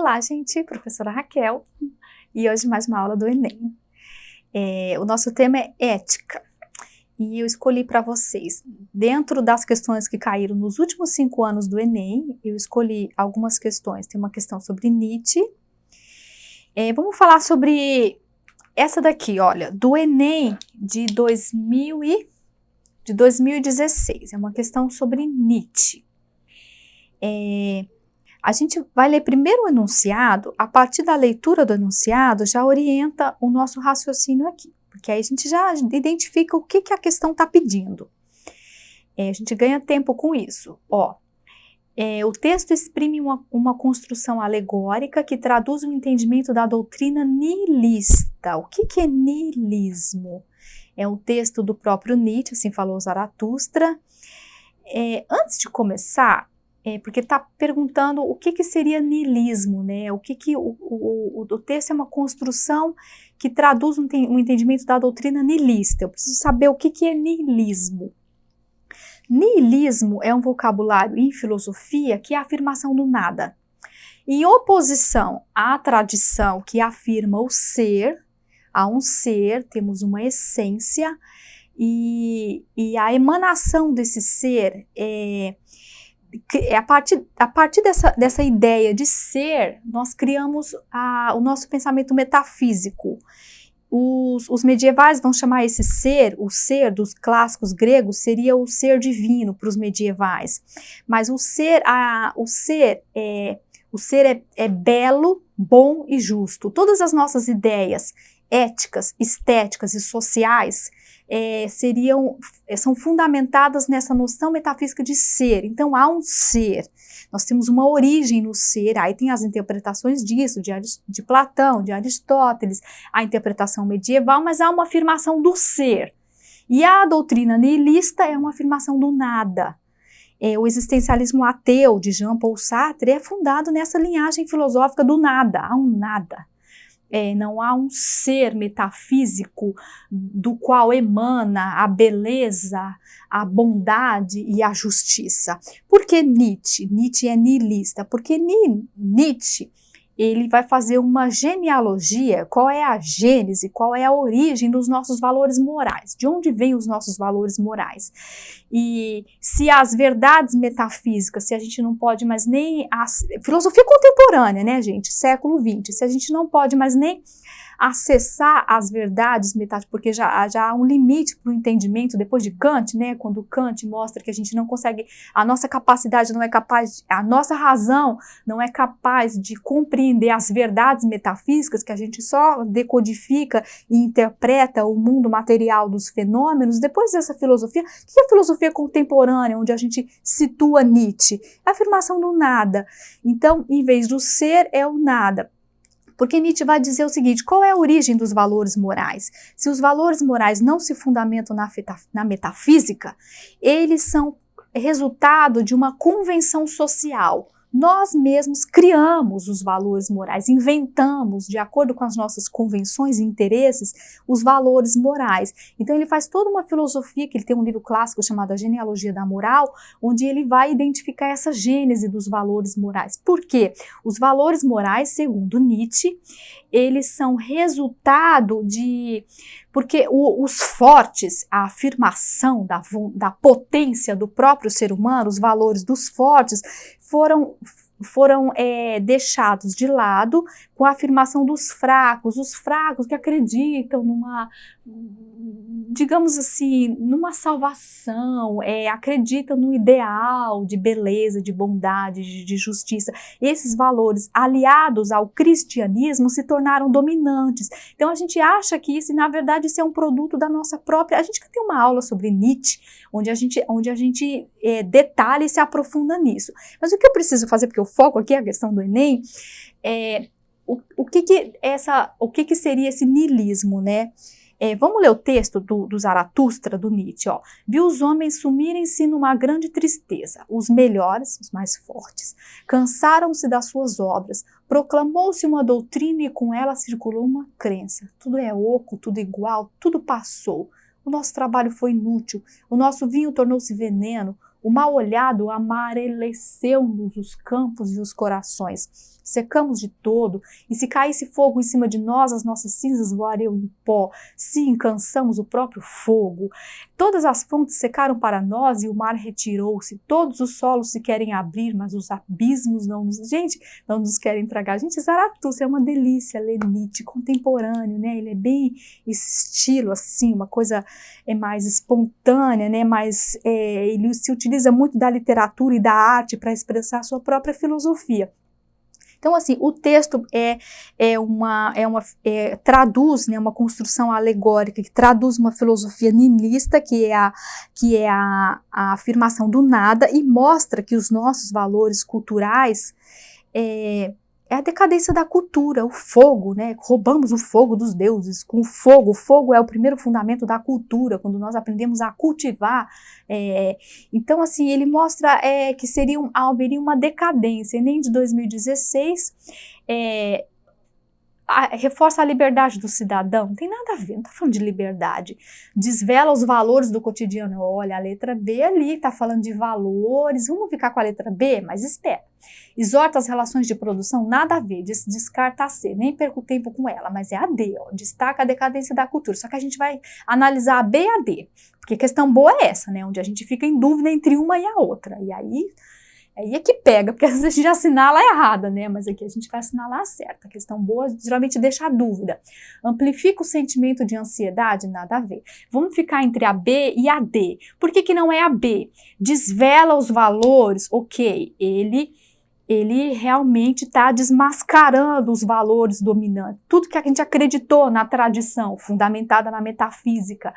Olá, gente, professora Raquel, e hoje mais uma aula do Enem. O nosso tema é ética, e eu escolhi para vocês, dentro das questões que caíram nos últimos 5 anos do Enem, eu escolhi algumas questões. Tem uma questão sobre Nietzsche. Vamos falar sobre essa daqui, olha, do Enem de 2016, é uma questão sobre Nietzsche. A gente vai ler primeiro o enunciado, a partir da leitura do enunciado já orienta o nosso raciocínio aqui, porque aí a gente já identifica o que a questão está pedindo. A gente ganha tempo com isso. O texto exprime uma construção alegórica que traduz o entendimento da doutrina nihilista. O que é nihilismo? É um texto do próprio Nietzsche, assim falou Zaratustra. Antes de começar, porque está perguntando o que seria nihilismo, né? O texto é uma construção que traduz um entendimento da doutrina nihilista. Eu preciso saber o que é nihilismo. Nihilismo é um vocabulário em filosofia que é a afirmação do nada. Em oposição à tradição que afirma o ser, há um ser, temos uma essência, e a emanação desse ser a partir dessa ideia de ser, nós criamos o nosso pensamento metafísico. Os medievais vão chamar esse ser, o ser dos clássicos gregos, seria o ser divino para os medievais. Mas o ser é belo, bom e justo. Todas as nossas ideias éticas, estéticas e sociais são fundamentadas nessa noção metafísica de ser. Então há um ser, nós temos uma origem no ser, aí tem as interpretações disso, de Platão, de Aristóteles, a interpretação medieval, mas há uma afirmação do ser. E a doutrina nihilista é uma afirmação do nada. O existencialismo ateu de Jean-Paul Sartre é fundado nessa linhagem filosófica do nada, há um nada. Não há um ser metafísico do qual emana a beleza, a bondade e a justiça. Por que Nietzsche? Nietzsche é nihilista, porque Nietzsche ele vai fazer uma genealogia, qual é a gênese, qual é a origem dos nossos valores morais, de onde vêm os nossos valores morais. E se as verdades metafísicas, se a gente não pode mais nem... filosofia contemporânea, né, gente? Século XX, se a gente não pode mais nem acessar as verdades metafísicas, porque já há um limite para o entendimento, depois de Kant, né, quando Kant mostra que a gente não consegue, a nossa capacidade não é capaz, a nossa razão não é capaz de compreender as verdades metafísicas, que a gente só decodifica e interpreta o mundo material dos fenômenos. Depois dessa filosofia, o que é a filosofia contemporânea, onde a gente situa Nietzsche? A afirmação do nada. Então, em vez do ser, é o nada. Porque Nietzsche vai dizer o seguinte, qual é a origem dos valores morais? Se os valores morais não se fundamentam na metafísica, eles são resultado de uma convenção social. Nós mesmos criamos os valores morais, inventamos, de acordo com as nossas convenções e interesses, os valores morais. Então ele faz toda uma filosofia, que ele tem um livro clássico chamado A Genealogia da Moral, onde ele vai identificar essa gênese dos valores morais. Por quê? Os valores morais, segundo Nietzsche, eles são resultado de... Porque os fortes, a afirmação da potência do próprio ser humano, os valores dos fortes, foram deixados de lado com a afirmação dos fracos, os fracos que acreditam numa, digamos assim, numa salvação, acreditam no ideal de beleza, de bondade, de justiça. Esses valores, aliados ao cristianismo, se tornaram dominantes. Então a gente acha que isso, na verdade, isso é um produto da nossa própria... A gente tem uma aula sobre Nietzsche, onde a gente detalha e se aprofunda nisso. Mas o que eu preciso fazer, porque o foco aqui é a questão do Enem, o que seria esse niilismo, né? Vamos ler o texto do Zaratustra, do Nietzsche. Viu os homens sumirem-se numa grande tristeza. Os melhores, os mais fortes, cansaram-se das suas obras. Proclamou-se uma doutrina e com ela circulou uma crença. Tudo é oco, tudo igual, tudo passou. O nosso trabalho foi inútil. O nosso vinho tornou-se veneno. O mal olhado amareleceu-nos os campos e os corações. Secamos de todo, e se caísse fogo em cima de nós, as nossas cinzas voariam em pó. Se encansamos o próprio fogo. Todas as fontes secaram para nós e o mar retirou-se. Todos os solos se querem abrir, mas os abismos não nos querem tragar. Gente, Zaratustra é uma delícia ler Nietzsche, contemporâneo, né? Ele é bem esse estilo, assim, uma coisa mais espontânea, né? Ele se utiliza muito da literatura e da arte para expressar a sua própria filosofia. Então, assim, o texto traduz, né, uma construção alegórica que traduz uma filosofia nihilista, que é a afirmação do nada, e mostra que os nossos valores culturais é a decadência da cultura, o fogo, né? Roubamos o fogo dos deuses com o fogo é o primeiro fundamento da cultura, quando nós aprendemos a cultivar. Então, assim, ele mostra que haveria uma decadência. Enem de 2016 reforça a liberdade do cidadão, não tem nada a ver, não está falando de liberdade, desvela os valores do cotidiano. Olha, a letra B ali está falando de valores, vamos ficar com a letra B? Mas espera. Exorta as relações de produção, nada a ver, descarta a C, nem perco tempo com ela, mas é a D, ó, destaca a decadência da cultura. Só que a gente vai analisar a B e a D, porque questão boa é essa, né, onde a gente fica em dúvida entre uma e a outra, e aí é que pega, porque às vezes a gente assinala a errada, né? Mas aqui a gente vai assinalar a certa. A questão boa geralmente deixa a dúvida. Amplifica o sentimento de ansiedade? Nada a ver. Vamos ficar entre a B e a D. Por que não é a B? Desvela os valores, ok. Ele realmente está desmascarando os valores dominantes. Tudo que a gente acreditou na tradição, fundamentada na metafísica.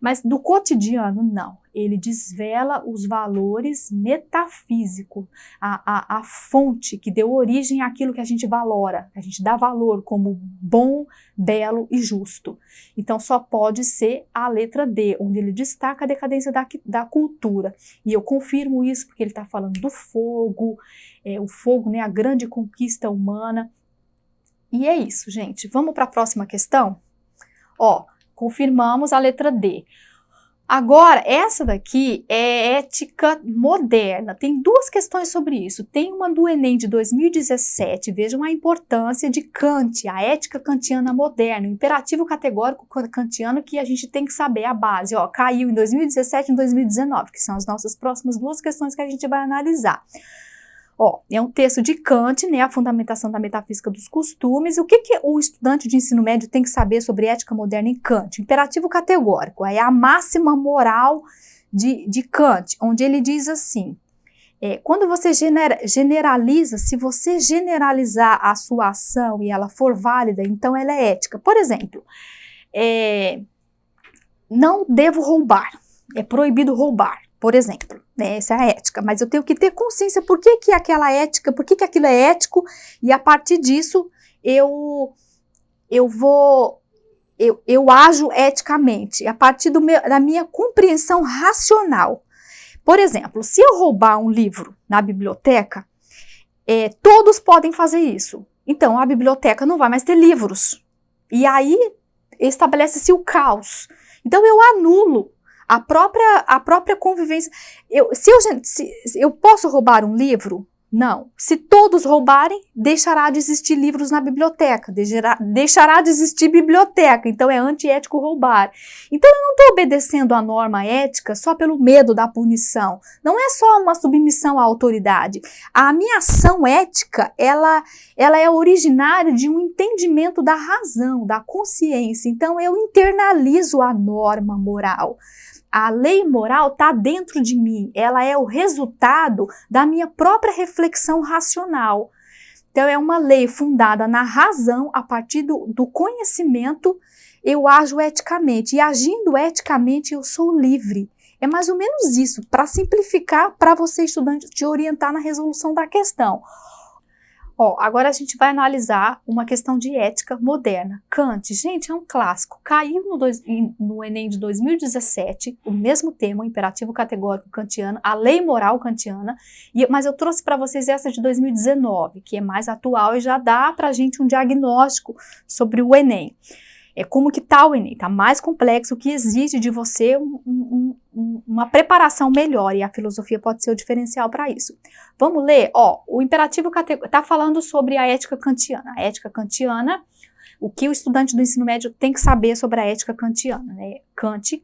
Mas do cotidiano, não. Ele desvela os valores metafísicos, a fonte que deu origem àquilo que a gente valora, que a gente dá valor como bom, belo e justo. Então só pode ser a letra D, onde ele destaca a decadência da cultura. E eu confirmo isso porque ele está falando do fogo, o fogo, né, a grande conquista humana. E é isso, gente. Vamos para a próxima questão? Ó, confirmamos a letra D. Agora, essa daqui é ética moderna. Tem duas questões sobre isso. Tem uma do Enem de 2017, vejam a importância de Kant, a ética kantiana moderna, o imperativo categórico kantiano que a gente tem que saber a base. Ó, caiu em 2017 e em 2019, que são as nossas próximas duas questões que a gente vai analisar. Ó, é um texto de Kant, né, a fundamentação da metafísica dos costumes. O que o estudante de ensino médio tem que saber sobre ética moderna em Kant? Imperativo categórico, é a máxima moral de Kant, onde ele diz assim, quando você generaliza, se você generalizar a sua ação e ela for válida, então ela é ética. Por exemplo, não devo roubar, é proibido roubar. Por exemplo, né, essa é a ética, mas eu tenho que ter consciência por que aquela ética, por que aquilo é ético, e a partir disso eu ajo eticamente, a partir da minha compreensão racional. Por exemplo, se eu roubar um livro na biblioteca, todos podem fazer isso. Então a biblioteca não vai mais ter livros. E aí estabelece-se o caos. Então eu anulo a própria convivência. Eu posso roubar um livro? Não. Se todos roubarem, deixará de existir livros na biblioteca, deixará de existir biblioteca, então é antiético roubar. Então eu não estou obedecendo a norma ética só pelo medo da punição, não é só uma submissão à autoridade. A minha ação ética, ela é originária de um entendimento da razão, da consciência, então eu internalizo a norma moral. A lei moral está dentro de mim, ela é o resultado da minha própria reflexão racional. Então é uma lei fundada na razão, a partir do conhecimento eu ajo eticamente, e agindo eticamente eu sou livre. É mais ou menos isso, para simplificar para você estudante te orientar na resolução da questão. Ó, agora a gente vai analisar uma questão de ética moderna. Kant, gente, é um clássico. Caiu no Enem de 2017, o mesmo tema, o imperativo categórico kantiano, a lei moral kantiana, mas eu trouxe para vocês essa de 2019, que é mais atual e já dá para a gente um diagnóstico sobre o Enem. Como que tá o Enem? Tá mais complexo, o que exige de você uma preparação melhor, e a filosofia pode ser o diferencial para isso. Vamos ler? O imperativo categórico está falando sobre a ética kantiana. A ética kantiana, o que o estudante do ensino médio tem que saber sobre a ética kantiana, né? Kant,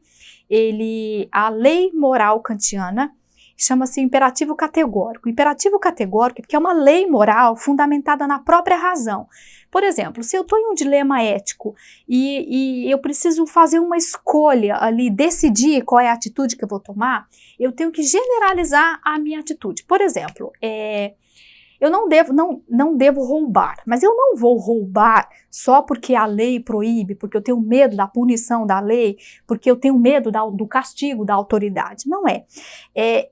a lei moral kantiana chama-se imperativo categórico. O imperativo categórico é porque é uma lei moral fundamentada na própria razão. Por exemplo, se eu estou em um dilema ético e eu preciso fazer uma escolha ali, decidir qual é a atitude que eu vou tomar, eu tenho que generalizar a minha atitude. Por exemplo, eu não devo roubar, mas eu não vou roubar só porque a lei proíbe, porque eu tenho medo da punição da lei, porque eu tenho medo do castigo da autoridade. Não é.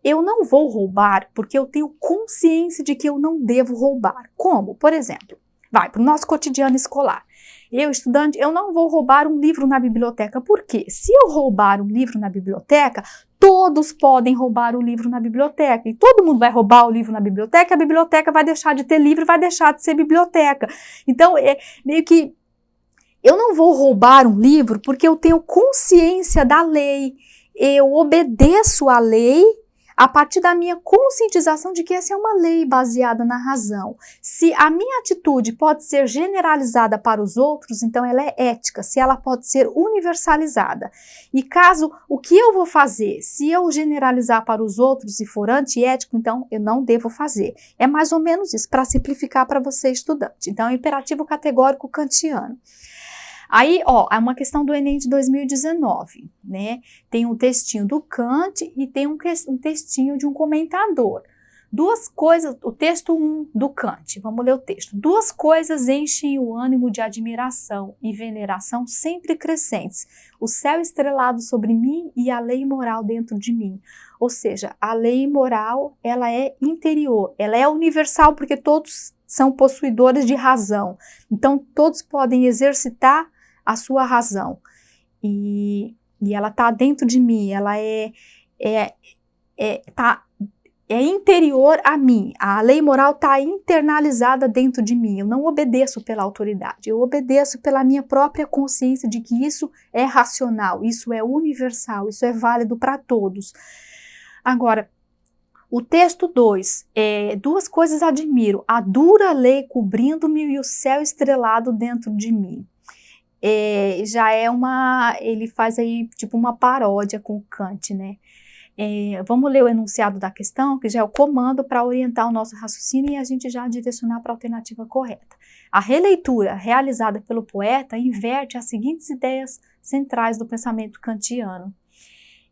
Eu não vou roubar porque eu tenho consciência de que eu não devo roubar. Como? Por exemplo, vai para o nosso cotidiano escolar. Eu, estudante, eu não vou roubar um livro na biblioteca. Por quê? Se eu roubar um livro na biblioteca, todos podem roubar o livro na biblioteca. E todo mundo vai roubar o livro na biblioteca, a biblioteca vai deixar de ter livro, vai deixar de ser biblioteca. Então, meio que eu não vou roubar um livro porque eu tenho consciência da lei. Eu obedeço à lei a partir da minha conscientização de que essa é uma lei baseada na razão. Se a minha atitude pode ser generalizada para os outros, então ela é ética, se ela pode ser universalizada. E caso, o que eu vou fazer? Se eu generalizar para os outros e for antiético, então eu não devo fazer. É mais ou menos isso, para simplificar para você, estudante. Então, é o imperativo categórico kantiano. Aí, é uma questão do Enem de 2019, né? Tem um textinho do Kant e tem um textinho de um comentador. Duas coisas, o texto 1 do Kant, vamos ler o texto. Duas coisas enchem o ânimo de admiração e veneração sempre crescentes: o céu estrelado sobre mim e a lei moral dentro de mim. Ou seja, a lei moral, ela é interior, ela é universal porque todos são possuidores de razão. Então, todos podem exercitar a sua razão, e ela está dentro de mim, ela é interior a mim, a lei moral está internalizada dentro de mim, eu não obedeço pela autoridade, eu obedeço pela minha própria consciência de que isso é racional, isso é universal, isso é válido para todos. Agora, o texto 2, duas coisas admiro: a dura lei cobrindo-me e o céu estrelado dentro de mim. Já é ele faz aí tipo uma paródia com Kant, né? Vamos ler o enunciado da questão, que já é o comando para orientar o nosso raciocínio e a gente já direcionar para a alternativa correta. A releitura realizada pelo poeta inverte as seguintes ideias centrais do pensamento kantiano.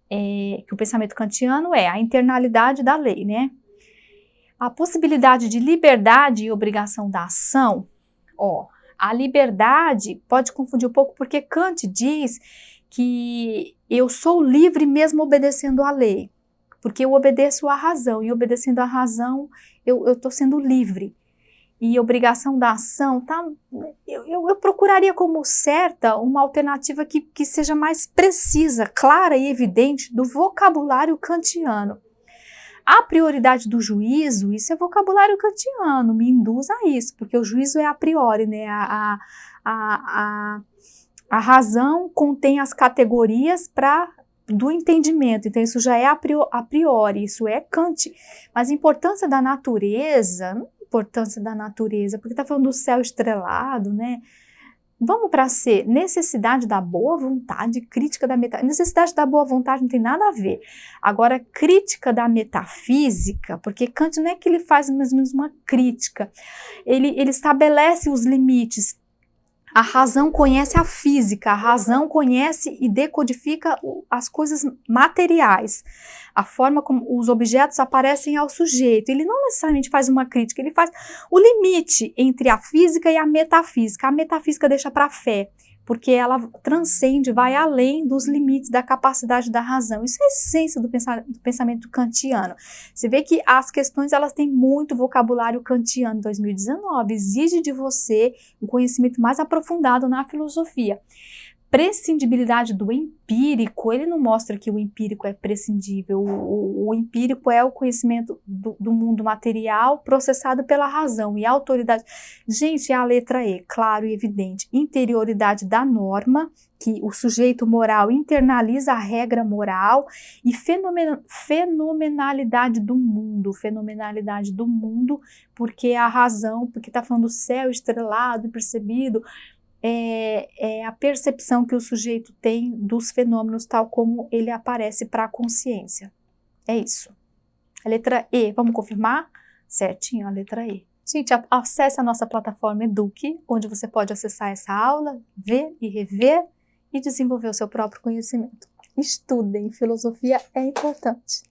Que o pensamento kantiano é a internalidade da lei, né? A possibilidade de liberdade e obrigação da ação, a liberdade pode confundir um pouco, porque Kant diz que eu sou livre mesmo obedecendo à lei, porque eu obedeço à razão, e obedecendo à razão eu estou sendo livre. E obrigação da ação, eu procuraria como certa uma alternativa que seja mais precisa, clara e evidente do vocabulário kantiano. A prioridade do juízo, isso é vocabulário kantiano, me induz a isso, porque o juízo é a priori, né? A razão contém as categorias do entendimento, então isso já é a priori, isso é Kant. Mas a importância da natureza, não é importância da natureza, porque está falando do céu estrelado, né? Vamos para C, necessidade da boa vontade, crítica da metafísica. Necessidade da boa vontade não tem nada a ver. Agora, crítica da metafísica, porque Kant não é que ele faz mais ou menos uma crítica, ele estabelece os limites. A razão conhece a física, a razão conhece e decodifica as coisas materiais, a forma como os objetos aparecem ao sujeito. Ele não necessariamente faz uma crítica, ele faz o limite entre a física e a metafísica. A metafísica deixa para a fé, porque ela transcende, vai além dos limites da capacidade da razão. Isso é a essência do pensamento kantiano. Você vê que as questões, elas têm muito vocabulário kantiano. 2019 exige de você um conhecimento mais aprofundado na filosofia. prescindibilidade do empírico, ele não mostra que o empírico é prescindível. O empírico é o conhecimento do mundo material processado pela razão, e a autoridade... Gente, é a letra E, claro e evidente. Interioridade da norma, que o sujeito moral internaliza a regra moral, e fenomenalidade do mundo, porque a razão, porque está falando do céu estrelado e percebido, é a percepção que o sujeito tem dos fenômenos tal como ele aparece para a consciência. É isso. A letra E, vamos confirmar? Certinho, a letra E. Gente, acesse a nossa plataforma Eduque, onde você pode acessar essa aula, ver e rever e desenvolver o seu próprio conhecimento. Estudem, filosofia é importante.